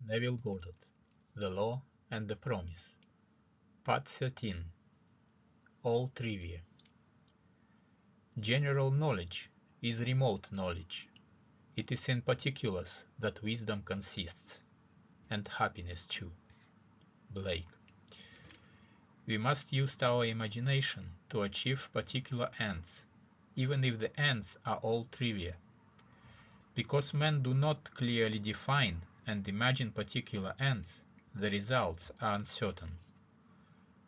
Neville Goddard, The Law and the Promise. Part 13. All Trivia. General knowledge is remote knowledge. It is in particulars that wisdom consists, and happiness too. Blake. We must use our imagination to achieve particular ends, even if the ends are all trivia. Because men do not clearly define and imagine particular ends, the results are uncertain.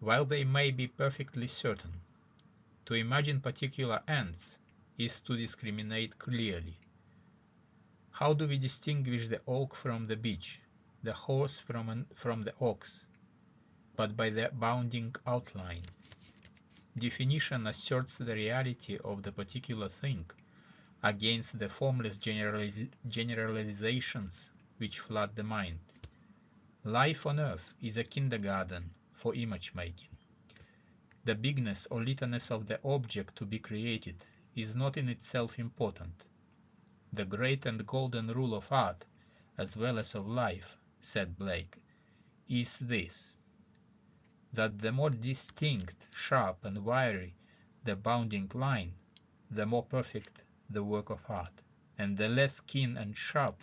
While they may be perfectly certain, to imagine particular ends is to discriminate clearly. How do we distinguish the oak from the beech, the horse from the ox? But by the bounding outline. Definition asserts the reality of the particular thing against the formless generalizations which flood the mind. Life on earth is a kindergarten for image making. The bigness or littleness of the object to be created is not in itself important. The great and golden rule of art, as well as of life, said Blake, is this: that the more distinct, sharp, and wiry the bounding line, the more perfect the work of art, and the less keen and sharp,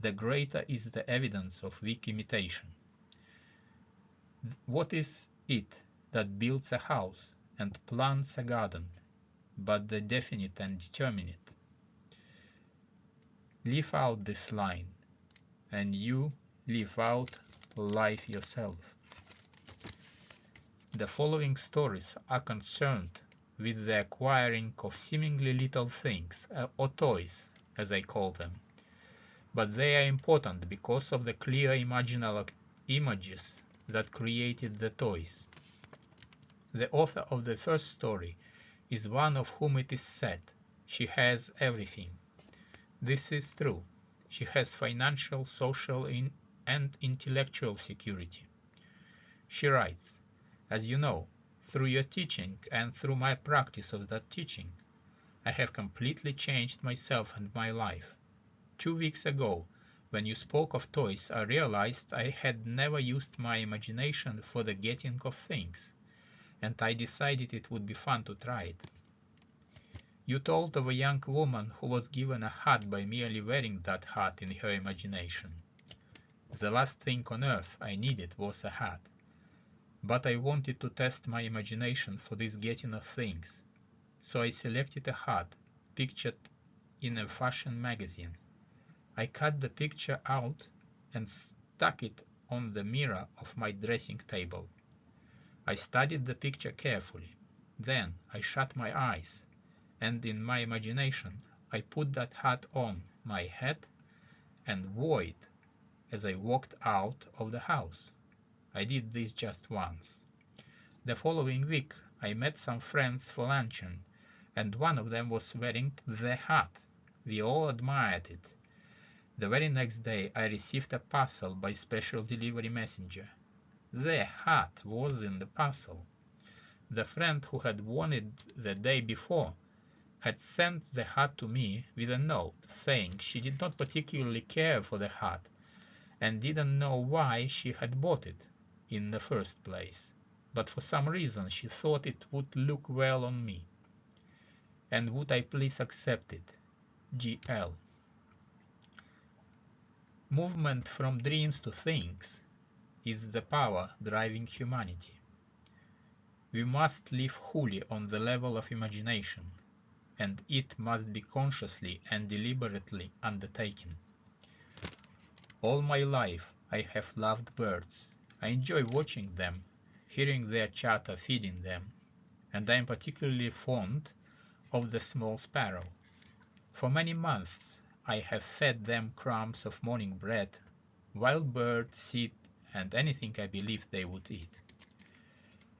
the greater is the evidence of weak imitation. What is it that builds a house and plants a garden, but the definite and determinate? Leave out this line, and you leave out life yourself. The following stories are concerned with the acquiring of seemingly little things, or toys, as I call them, but they are important because of the clear imaginal images that created the toys. The author of the first story is one of whom it is said, she has everything. This is true. She has financial, social, and intellectual security. She writes, as you know, through your teaching and through my practice of that teaching, I have completely changed myself and my life. 2 weeks ago, when you spoke of toys, I realized I had never used my imagination for the getting of things, and I decided it would be fun to try it. You told of a young woman who was given a hat by merely wearing that hat in her imagination. The last thing on earth I needed was a hat. But I wanted to test my imagination for this getting of things, so I selected a hat pictured in a fashion magazine. I cut the picture out and stuck it on the mirror of my dressing table. I studied the picture carefully. Then I shut my eyes, and in my imagination I put that hat on my head and wore it as I walked out of the house. I did this just once. The following week I met some friends for luncheon, and one of them was wearing the hat. We all admired it. The very next day I received a parcel by special delivery messenger. The hat was in the parcel. The friend who had worn it the day before had sent the hat to me with a note saying she did not particularly care for the hat and didn't know why she had bought it in the first place, but for some reason she thought it would look well on me. And would I please accept it? G.L. Movement from dreams to things is the power driving humanity. We must live wholly on the level of imagination, and it must be consciously and deliberately undertaken. All my life I have loved birds. I enjoy watching them, hearing their chatter, feeding them, and I am particularly fond of the small sparrow. For many months I have fed them crumbs of morning bread, wild bird, seed, and anything I believed they would eat.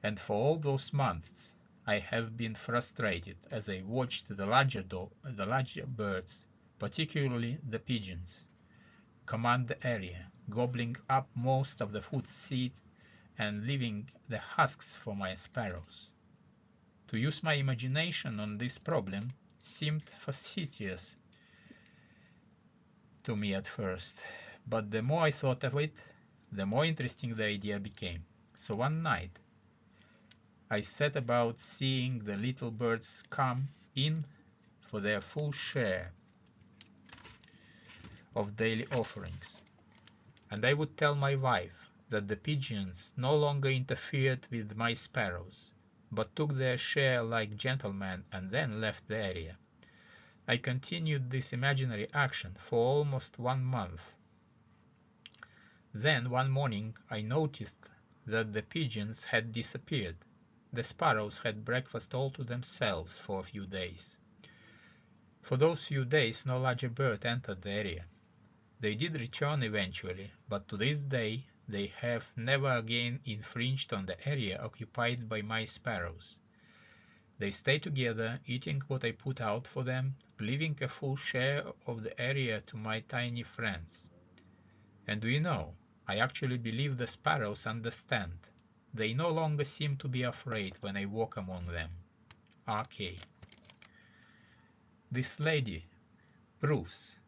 And for all those months I have been frustrated as I watched the larger birds, particularly the pigeons, command the area, gobbling up most of the food seeds and leaving the husks for my sparrows. To use my imagination on this problem seemed facetious to me at first, But the more I thought of it, the more interesting the idea became. So one night, I set about seeing the little birds come in for their full share of daily offerings. And I would tell my wife that the pigeons no longer interfered with my sparrows, but took their share like gentlemen and then left the area. I continued this imaginary action for almost 1 month. Then one morning I noticed that the pigeons had disappeared. The sparrows had breakfast all to themselves for a few days. For those few days no larger bird entered the area. They did return eventually, but to this day they have never again infringed on the area occupied by my sparrows. They stay together, eating what I put out for them, leaving a full share of the area to my tiny friends. And do you know, I actually believe the sparrows understand. They no longer seem to be afraid when I walk among them. R.K. This lady proves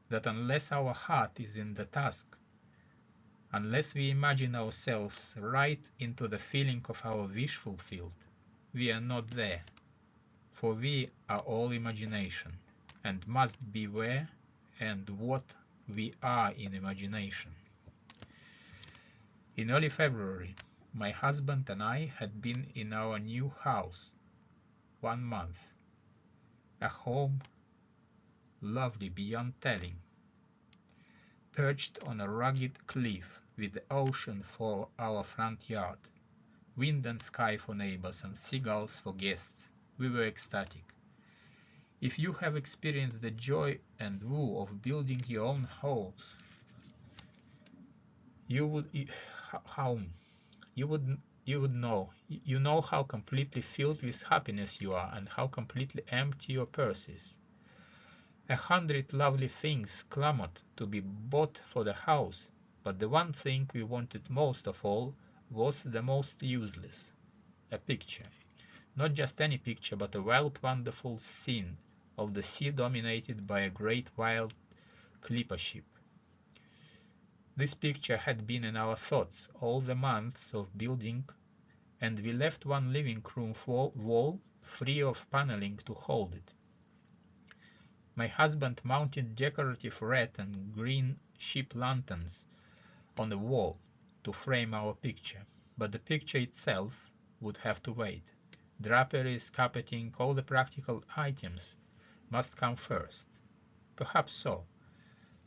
that unless our heart is in the task, unless we imagine ourselves right into the feeling of our wish fulfilled, we are not there, for we are all imagination, and must be where and what we are in imagination. In early February, my husband and I had been in our new house 1 month, a home lovely beyond telling, perched on a rugged cliff with the ocean for our front yard, wind and sky for neighbors and seagulls for guests. We were ecstatic. If you have experienced the joy and woo of building your own house, you would know how completely filled with happiness you are and how completely empty your purse is. 100 lovely things clamored to be bought for the house, but the one thing we wanted most of all was the most useless: a picture. Not just any picture, but a wild, wonderful scene of the sea dominated by a great wild clipper ship. This picture had been in our thoughts all the months of building, and we left one living room wall free of paneling to hold it. My husband mounted decorative red and green ship lanterns on the wall to frame our picture, but the picture itself would have to wait. Draperies, carpeting, all the practical items must come first. Perhaps so,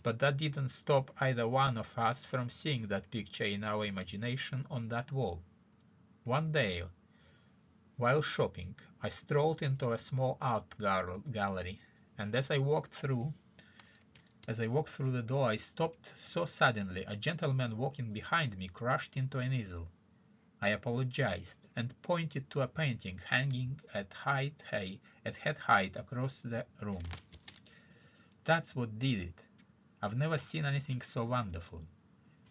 but that didn't stop either one of us from seeing that picture in our imagination on that wall. One day, while shopping, I strolled into a small art gallery, and as I walked through the door, I stopped so suddenly. A gentleman walking behind me crashed into an easel. I apologized and pointed to a painting hanging at head height across the room. That's what did it. I've never seen anything so wonderful.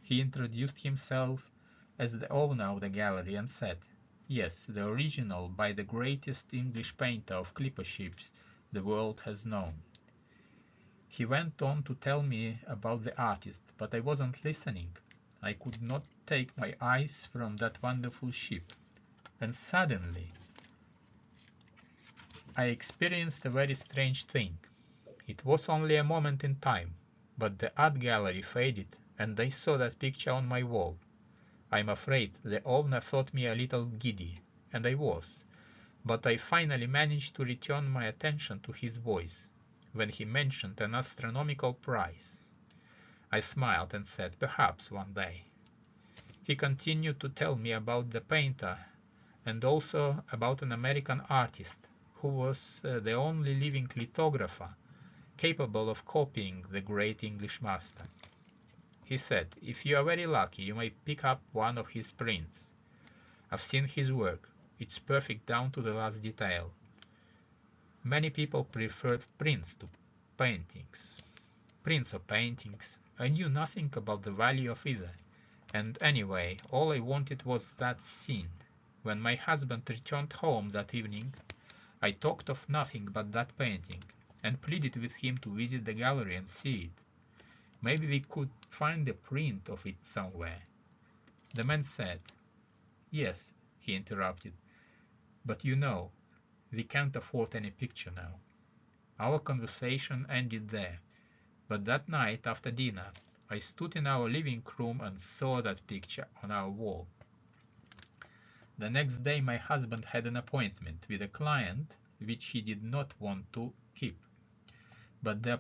He introduced himself as the owner of the gallery and said, "Yes, the original by the greatest English painter of clipper ships the world has known." He went on to tell me about the artist, but I wasn't listening. I could not take my eyes from that wonderful ship. And suddenly, I experienced a very strange thing. It was only a moment in time, but the art gallery faded, and I saw that picture on my wall. I'm afraid the owner thought me a little giddy, and I was, but I finally managed to return my attention to his voice when he mentioned an astronomical price. I smiled and said, "Perhaps one day." He continued to tell me about the painter and also about an American artist who was the only living lithographer capable of copying the great English master. He said, "If you are very lucky, you may pick up one of his prints. I've seen his work. It's perfect down to the last detail." Many people prefer prints to paintings. Prints or paintings. I knew nothing about the value of either. And anyway, all I wanted was that scene. When my husband returned home that evening, I talked of nothing but that painting, and pleaded with him to visit the gallery and see it. Maybe we could find a print of it somewhere." The man said, "Yes," he interrupted, "but you know, we can't afford any picture now." Our conversation ended there, but that night after dinner, I stood in our living room and saw that picture on our wall. The next day my husband had an appointment with a client which he did not want to keep. But the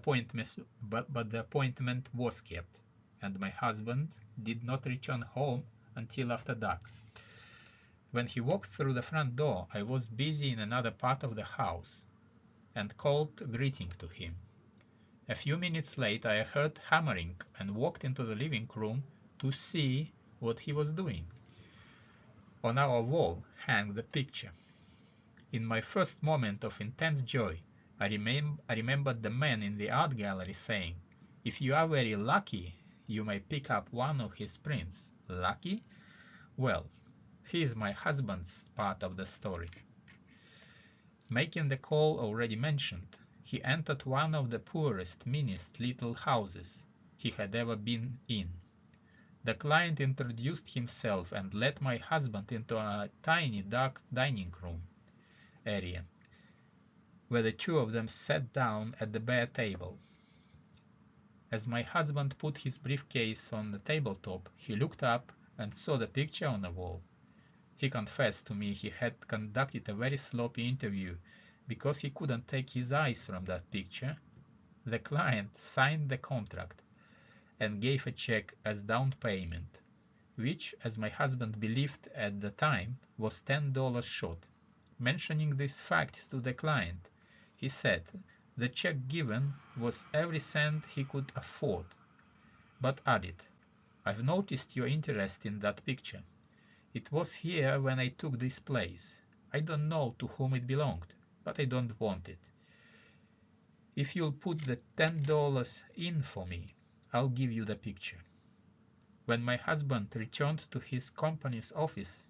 appointment was kept, and my husband did not return home until after dark. When he walked through the front door, I was busy in another part of the house and called a greeting to him. A few minutes later I heard hammering and walked into the living room to see what he was doing. On our wall hung the picture. In my first moment of intense joy, I remembered the man in the art gallery saying, "If you are very lucky, you may pick up one of his prints." Lucky? Well, he is my husband's part of the story. Making the call already mentioned, he entered one of the poorest, meanest little houses he had ever been in. The client introduced himself and led my husband into a tiny dark dining room area, where the two of them sat down at the bare table. As my husband put his briefcase on the tabletop, he looked up and saw the picture on the wall. He confessed to me he had conducted a very sloppy interview because he couldn't take his eyes from that picture. The client signed the contract and gave a check as down payment, which, as my husband believed at the time, was $10 short. Mentioning this fact to the client, he said the check given was every cent he could afford, but added, "I've noticed your interest in that picture. It was here when I took this place. I don't know to whom it belonged, but I don't want it. If you'll put the $10 in for me, I'll give you the picture." When my husband returned to his company's office,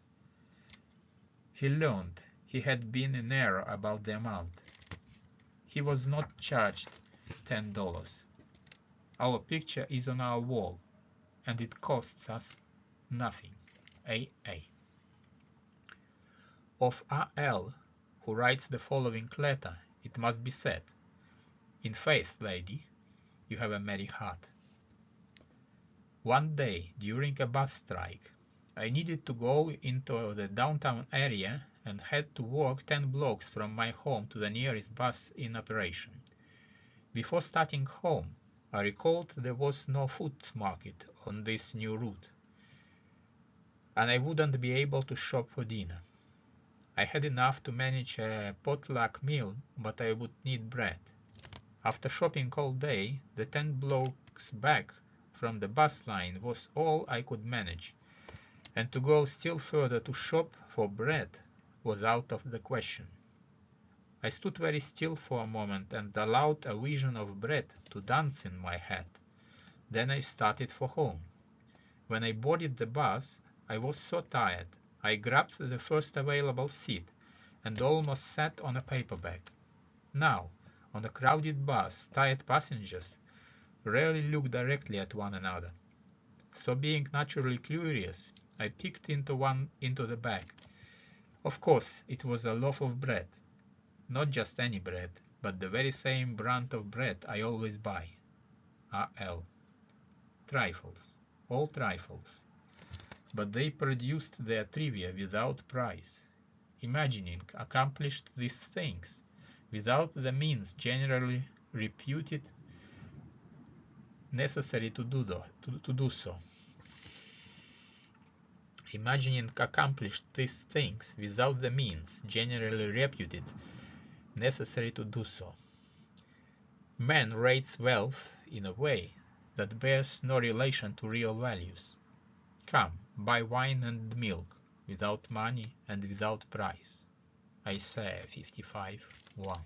he learned he had been in error about the amount. He was not charged $10. Our picture is on our wall, and it costs us nothing. A.A. Of R.L., who writes the following letter, it must be said, "In faith, lady, you have a merry heart." One day, during a bus strike, I needed to go into the downtown area and had to walk 10 blocks from my home to the nearest bus in operation. Before starting home, I recalled there was no food market on this new route, and I wouldn't be able to shop for dinner. I had enough to manage a potluck meal, but I would need bread. After shopping all day, the 10 blocks back from the bus line was all I could manage, and to go still further to shop for bread was out of the question. I stood very still for a moment and allowed a vision of bread to dance in my head. Then I started for home. When I boarded the bus, I was so tired, I grabbed the first available seat and almost sat on a paper bag. Now, on a crowded bus, tired passengers rarely look directly at one another. So being naturally curious, I peeked into the bag. Of course, it was a loaf of bread. Not just any bread, but the very same brand of bread I always buy. R.L. Trifles, all trifles. But they produced their trivia without price. Imagining accomplished these things without the means generally reputed necessary to do so. Imagining accomplished these things without the means generally reputed necessary to do so. Man rates wealth in a way that bears no relation to real values. Come, buy wine and milk without money and without price. Isaiah 55:1.